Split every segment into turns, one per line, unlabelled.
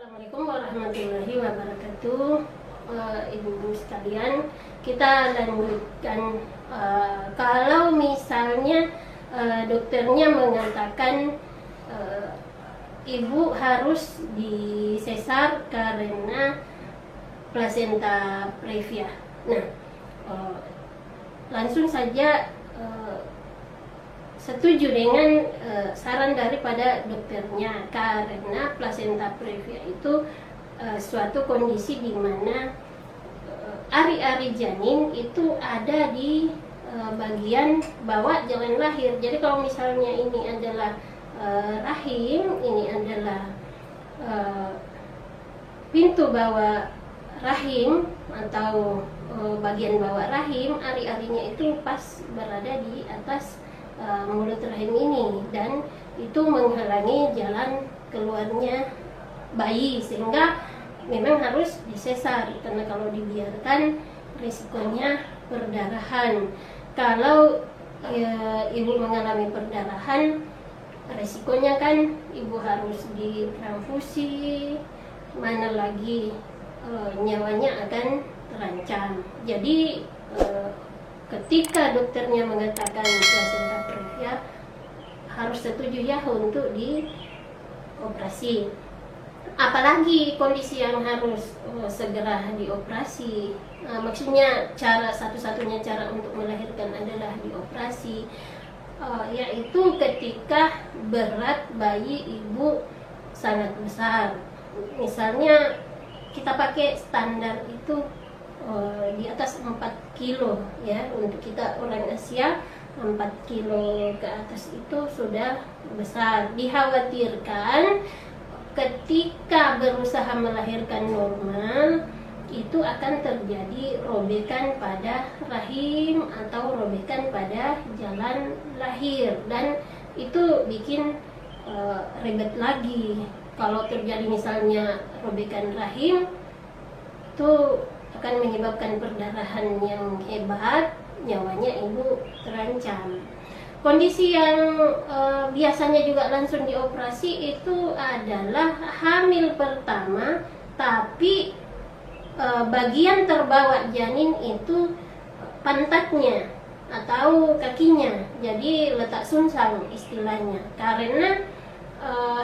Assalamualaikum warahmatullahi wabarakatuh. Ibu-ibu sekalian, kita lanjutkan. Kalau misalnya dokternya mengatakan ibu harus disesar karena plasenta previa. Nah, langsung saja setuju dengan saran daripada dokternya, karena plasenta previa itu suatu kondisi di mana ari-ari janin itu ada di bagian bawah jalan lahir. Jadi kalau misalnya ini adalah rahim, ini adalah pintu bawah rahim atau bagian bawah rahim, ari-arinya itu pas berada di atas mulut rahim ini, dan itu menghalangi jalan keluarnya bayi, sehingga memang harus disesar, karena kalau dibiarkan risikonya perdarahan. Kalau ibu mengalami perdarahan, risikonya kan ibu harus ditransfusi, mana lagi nyawanya akan terancam. Jadi ketika dokternya mengatakan plasenta previa, harus setuju ya untuk dioperasi. Apalagi kondisi yang harus segera dioperasi. Maksudnya satu-satunya cara untuk melahirkan adalah dioperasi, yaitu ketika berat bayi ibu sangat besar. Misalnya kita pakai standar itu di atas 4 kilo ya, untuk kita orang Asia 4 kilo ke atas itu sudah besar. Dikhawatirkan ketika berusaha melahirkan normal itu akan terjadi robekan pada rahim atau robekan pada jalan lahir, dan itu bikin ribet lagi. Kalau terjadi misalnya robekan rahim, itu akan menyebabkan perdarahan yang hebat, nyawanya ibu terancam. Kondisi yang biasanya juga langsung dioperasi itu adalah hamil pertama, tapi bagian terbawah janin itu pantatnya atau kakinya, jadi letak sungsang istilahnya. Karena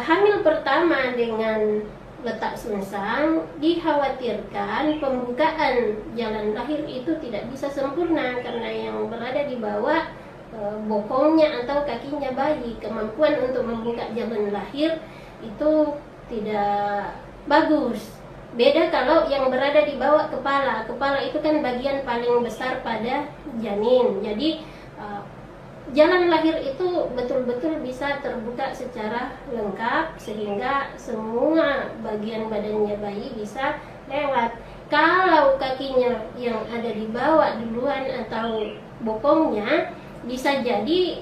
hamil pertama dengan letak sungsang, dikhawatirkan pembukaan jalan lahir itu tidak bisa sempurna, karena yang berada di bawah bokongnya atau kakinya bayi, kemampuan untuk membuka jalan lahir itu tidak bagus. Beda kalau yang berada di bawah kepala. Kepala itu kan bagian paling besar pada janin, jadi jalan lahir itu betul-betul bisa terbuka secara lengkap, sehingga semua bagian badannya bayi bisa lewat. Kalau kakinya yang ada di bawah duluan atau bokongnya, bisa jadi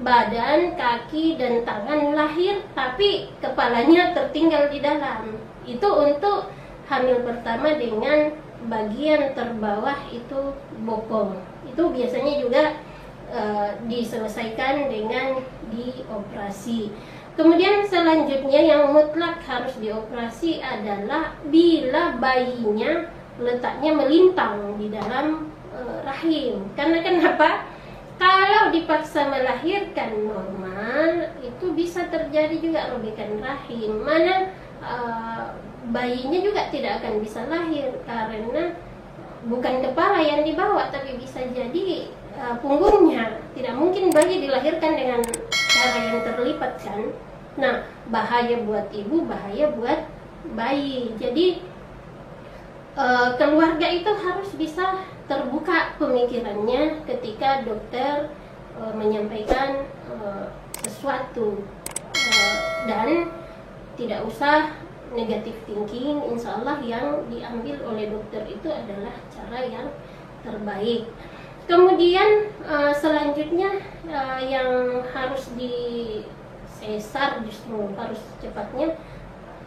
badan, kaki, dan tangan lahir, tapi kepalanya tertinggal di dalam. Itu untuk hamil pertama dengan bagian terbawah itu bokong. Itu biasanya juga diselesaikan dengan dioperasi. Kemudian selanjutnya yang mutlak harus dioperasi adalah bila bayinya letaknya melintang di dalam rahim. Karena kenapa? Kalau dipaksa melahirkan normal, itu bisa terjadi juga robekan rahim, mana bayinya juga tidak akan bisa lahir, karena bukan kepala yang dibawa, tapi bisa jadi punggungnya. Tidak mungkin bayi dilahirkan dengan cara yang terlipat kan. Nah, bahaya buat ibu, bahaya buat bayi. Jadi keluarga itu harus bisa terbuka pemikirannya ketika dokter menyampaikan sesuatu, dan tidak usah negatif thinking. Insya Allah yang diambil oleh dokter itu adalah cara yang terbaik. Kemudian selanjutnya yang harus disesar, justru harus cepatnya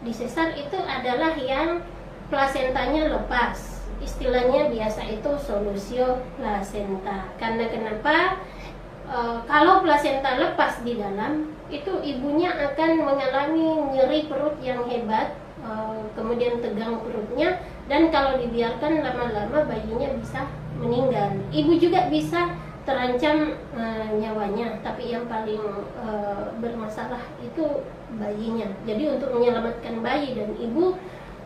disesar, itu adalah yang plasentanya lepas. Istilahnya biasa itu solusio plasenta. Karena kenapa? kalau plasenta lepas di dalam, itu ibunya akan mengalami nyeri perut yang hebat, kemudian tegang perutnya, dan kalau dibiarkan lama-lama bayinya bisa meninggal. Ibu juga bisa terancam nyawanya, tapi yang paling bermasalah itu bayinya. Jadi untuk menyelamatkan bayi dan ibu,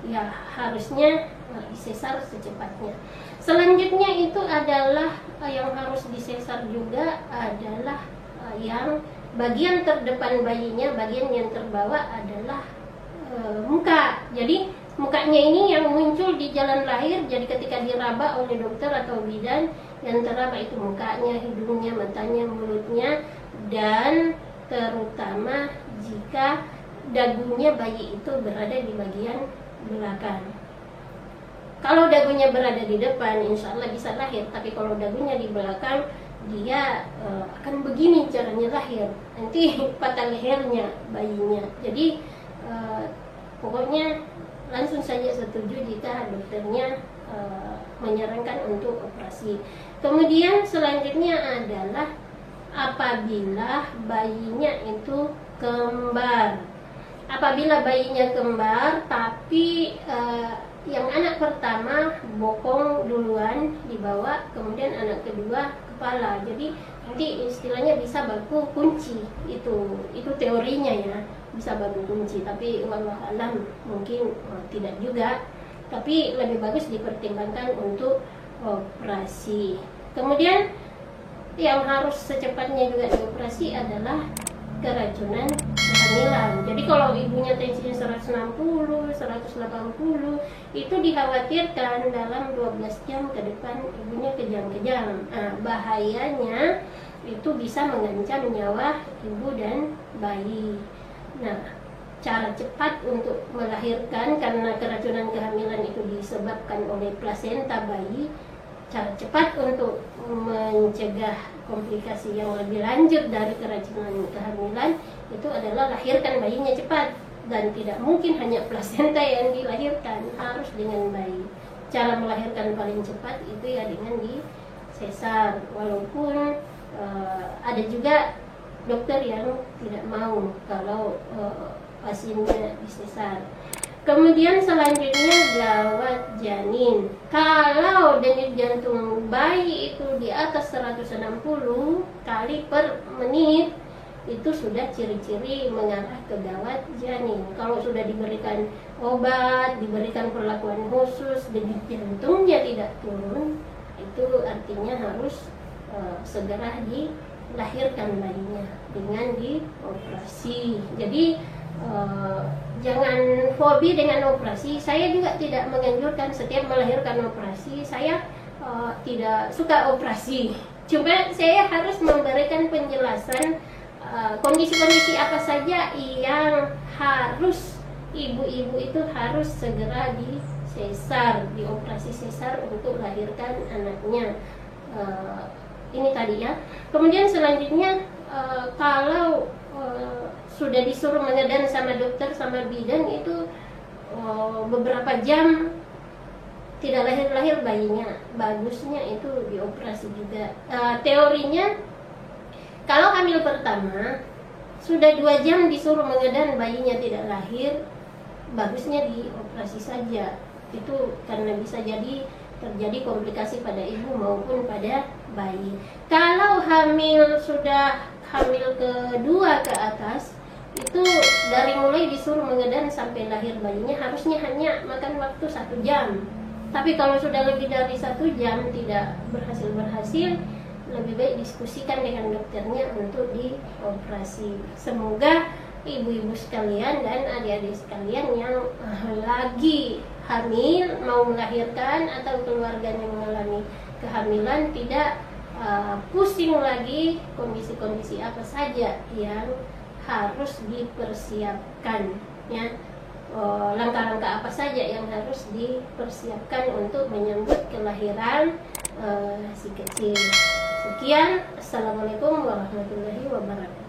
ya harusnya disesar secepatnya. Selanjutnya itu adalah yang harus disesar juga adalah yang bagian terdepan bayinya, bagian yang terbawa adalah muka. Jadi mukanya ini yang muncul di jalan lahir. Jadi ketika diraba oleh dokter atau bidan, yang teraba itu mukanya, hidungnya, matanya, mulutnya, dan terutama jika dagunya bayi itu berada di bagian belakang. Kalau dagunya berada di depan, insya Allah bisa lahir. Tapi kalau dagunya di belakang, dia akan begini caranya lahir. Nanti patah lehernya bayinya. Jadi pokoknya langsung saja setuju jika dokternya menyarankan untuk operasi. Kemudian selanjutnya adalah apabila bayinya itu kembar. Apabila bayinya kembar, tapi yang anak pertama bokong duluan dibawa, kemudian anak kedua kepala. Jadi nanti istilahnya bisa baku kunci. Itu teorinya ya, bisa baku kunci. Tapi wallahu alam mungkin tidak juga. Tapi lebih bagus dipertimbangkan untuk operasi. Kemudian yang harus secepatnya juga dioperasi adalah keracunan kehamilan. Jadi kalau ibunya tensinya 160, 180, itu dikhawatirkan dalam 12 jam ke depan ibunya kejang-kejang. Bahayanya itu bisa mengancam nyawa ibu dan bayi. Nah, cara cepat untuk melahirkan karena keracunan kehamilan itu disebabkan oleh plasenta bayi. Cara cepat untuk mencegah komplikasi yang lebih lanjut dari keracunan kehamilan itu adalah lahirkan bayinya cepat, dan tidak mungkin hanya plasenta yang dilahirkan, harus dengan bayi. Cara melahirkan paling cepat itu ya dengan disesar, walaupun ada juga dokter yang tidak mau kalau pasiennya disesar. Kemudian selanjutnya gawat janin. Kalau denyut jantung bayi itu di atas 160 kali per menit, itu sudah ciri-ciri mengarah ke gawat janin. Kalau sudah diberikan obat, diberikan perlakuan khusus, denyut jantungnya tidak turun, itu artinya harus segera dilahirkan bayinya dengan dioperasi. Jadi jangan fobi dengan operasi. Saya juga tidak menganjurkan setiap melahirkan operasi. Saya tidak suka operasi. Cuma saya harus memberikan penjelasan kondisi-kondisi apa saja yang harus ibu-ibu itu harus segera disesar, dioperasi sesar untuk melahirkan anaknya. Ini tadi ya. Kemudian selanjutnya kalau sudah disuruh mengedan sama dokter sama bidan itu beberapa jam tidak lahir-lahir bayinya, bagusnya itu dioperasi juga. Teorinya kalau hamil pertama sudah 2 jam disuruh mengedan bayinya tidak lahir, bagusnya dioperasi saja. Itu karena bisa jadi terjadi komplikasi pada ibu maupun pada bayi. Kalau sudah hamil kedua ke atas, itu dari mulai disuruh mengedan sampai lahir bayinya harusnya hanya makan waktu 1 jam. Tapi kalau sudah lebih dari 1 jam tidak berhasil, lebih baik diskusikan dengan dokternya untuk dioperasi. Semoga ibu-ibu sekalian dan adik-adik sekalian yang lagi hamil, mau melahirkan, atau keluarganya mengalami kehamilan tidak pusing lagi kondisi-kondisi apa saja yang harus dipersiapkan ya. Langkah-langkah apa saja yang harus dipersiapkan untuk menyambut kelahiran si kecil. Sekian, assalamualaikum warahmatullahi wabarakatuh.